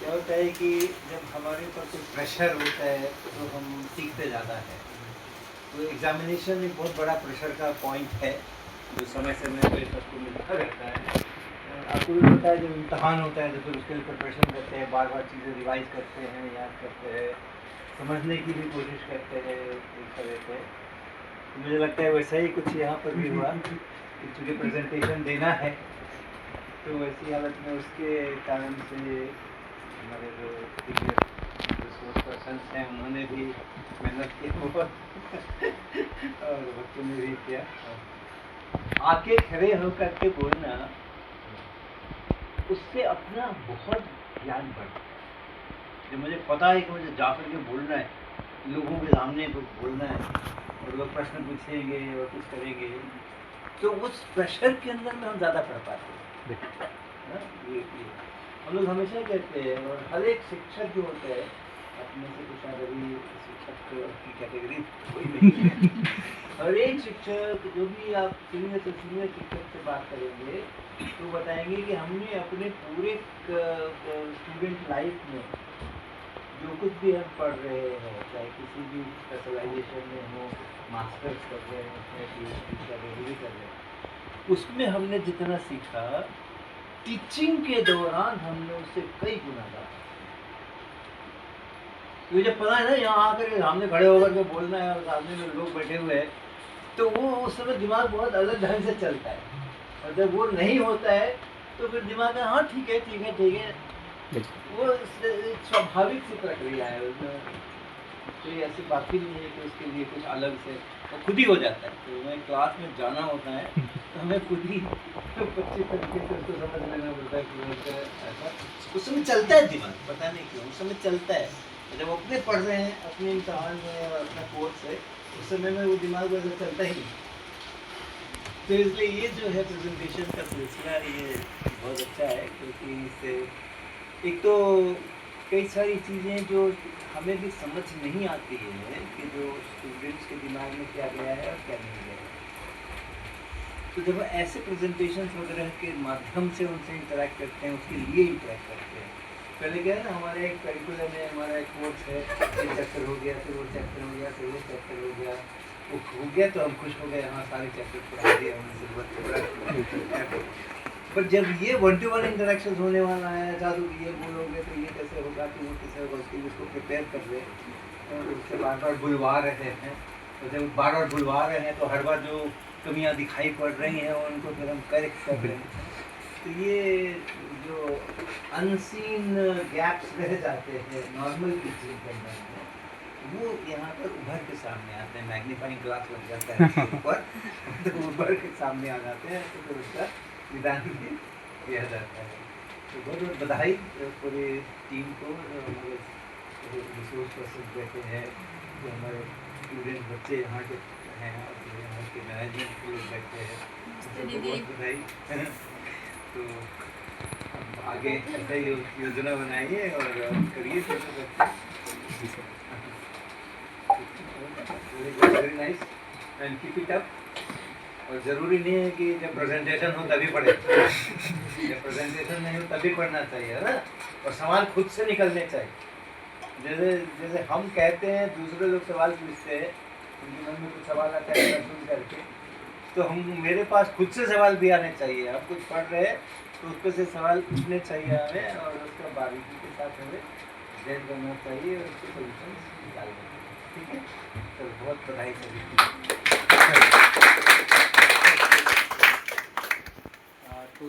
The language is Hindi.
क्या होता है कि जब हमारे ऊपर कोई प्रेशर होता है तो हम सीखते ज़्यादा है। तो एग्जामिनेशन एक बहुत बड़ा प्रेशर का पॉइंट है जो समय समय पे सबको मिलता रहता है। आपको भी पता है जब इम्तहान होता है तो फिर उसके लिए प्रिपरेशन करते हैं, बार बार चीज़ें रिवाइज करते हैं, याद करते हैं, समझने की भी कोशिश करते हैं एक तरह से। तो मुझे लगता है वैसा ही कुछ यहाँ पर भी हुआ कि चूँकि प्रेजेंटेशन देना है तो वैसी हालत में उसके कारण से हमारे जो सीनियर रिसोर्स पर्सन हैं उन्होंने भी मेहनत की बहुत और बच्चों ने भी किया। आके खड़े होकर के बोलना उससे अपना बहुत ज्ञान बढ़ता है। जब मुझे पता है कि मुझे जा कर के बोलना है, लोगों के सामने कुछ बोलना है और लोग प्रश्न पूछेंगे और कुछ करेंगे तो उस प्रेशर के अंदर में हम ज़्यादा पढ़ पाते हैं। ये हम लोग हमेशा कहते हैं और हर एक शिक्षक जो होता है अपने से कुछ अभी शिक्षक की कैटेगरी कोई नहीं है। हर एक शिक्षक जो भी आप सीनियर से सीनियर शिक्षक से बात करेंगे तो बताएंगे कि हमने अपने पूरे स्टूडेंट लाइफ में जो कुछ भी हम पढ़ रहे हैं, चाहे किसी भी स्पेशलाइजेशन में हो, मास्टर्स कर रहे हैं, पीएचडी कर रहे हैं, कर रहे हैं, उसमें हमने जितना सीखा टीचिंग के दौरान हमने उससे कई गुना ज़्यादा। तो जब पता है ना यहाँ आकर के सामने खड़े होकर के बोलना है और सामने में लोग बैठे हुए हैं तो वो उस समय दिमाग बहुत अलग ढंग से चलता है और जब वो नहीं होता है तो फिर दिमाग में हाँ ठीक है ठीक है ठीक है, वो स्वाभाविक सी प्रक्रिया है उसमें कोई ऐसी बात ही नहीं है कि उसके लिए कुछ अलग से वो खुद ही हो जाता है। तो हमें क्लास में जाना होता है तो हमें खुद ही तो अच्छी तरीके से उसको समझ लेना पड़ता है कि ऐसा उस समय चलता है दिमाग, पता नहीं क्यों उस समय चलता है। जब अपने पढ़ रहे हैं अपने इम्तहान में और अपना कोर्स है उस समय में वो दिमाग वैसे चलता ही नहीं। तो इसलिए ये जो है प्रेजेंटेशन का सिलसिला ये बहुत अच्छा है क्योंकि इससे एक तो कई सारी चीज़ें जो हमें भी समझ नहीं आती है कि जो स्टूडेंट्स के दिमाग में क्या गया है और क्या नहीं गया है। तो जब ऐसे प्रेजेंटेशंस वगैरह के माध्यम से उनसे इंटरेक्ट करते हैं, उसके लिए इंटरेक्ट करते हैं। पहले क्या है ना, हमारा एक करिकुलम है, हमारा एक कोर्स है, ये चैप्टर हो गया, फिर वो चैप्टर हो गया, फिर वो चैप्टर हो गया, वो हो गया तो हम खुश हो गए, हाँ सारे चैप्टर पढ़ा दिए हमने सिलेबस। पर जब ये 1-to-1 इंटरेक्शन होने वाला है, जादू ये बोलोगे तो ये कैसे होगा, तो वो कैसे होगा, उसके लिए उसको प्रिपेयर कर रहे हैं और उससे बार बार बुलवा रहे हैं। तो जब बार बार बुलवा रहे हैं तो हर बार जो कमियां दिखाई पड़ रही हैं उनको फिर हम करेक्ट कर रहे हैं। तो ये जो अनसीन गैप्स रह जाते हैं नॉर्मल टीचिंग करने में, वो यहाँ पर उभर के सामने आते हैं। मैग्नीफाइंग ग्लास लग जाता है उसके ऊपर तो उभर के सामने आ जाते हैं तो फिर उसका निदान भी किया जाता है। तो बहुत बहुत बधाई पूरी टीम को, हमारे रिसोर्स पर्सन बैठे हैं, जो हमारे स्टूडेंट बच्चे यहाँ के हैं और जो यहाँ के मैनेजमेंट के लोग बैठे हैं, सबको बहुत बधाई। तो आगे ऐसा योजना बनाइए और करिए very nice and keep it up. और ज़रूरी नहीं है कि जब प्रेजेंटेशन हो तभी पढ़े, जब प्रेजेंटेशन नहीं हो तभी पढ़ना चाहिए, है ना। और सवाल खुद से निकलने चाहिए। जैसे जैसे हम कहते हैं दूसरे लोग सवाल पूछते हैं, उनके मन में कुछ सवाल आता है सुन करके, तो हम मेरे पास खुद से सवाल भी आने चाहिए। हम कुछ पढ़ रहे हैं तो उस पर से सवाल पूछने चाहिए हमें और उसका बारीकी के साथ हमें जज करना चाहिए और उसके सोल्यूशन निकालना चाहिए। ठीक है, तो बहुत बधाई सभी।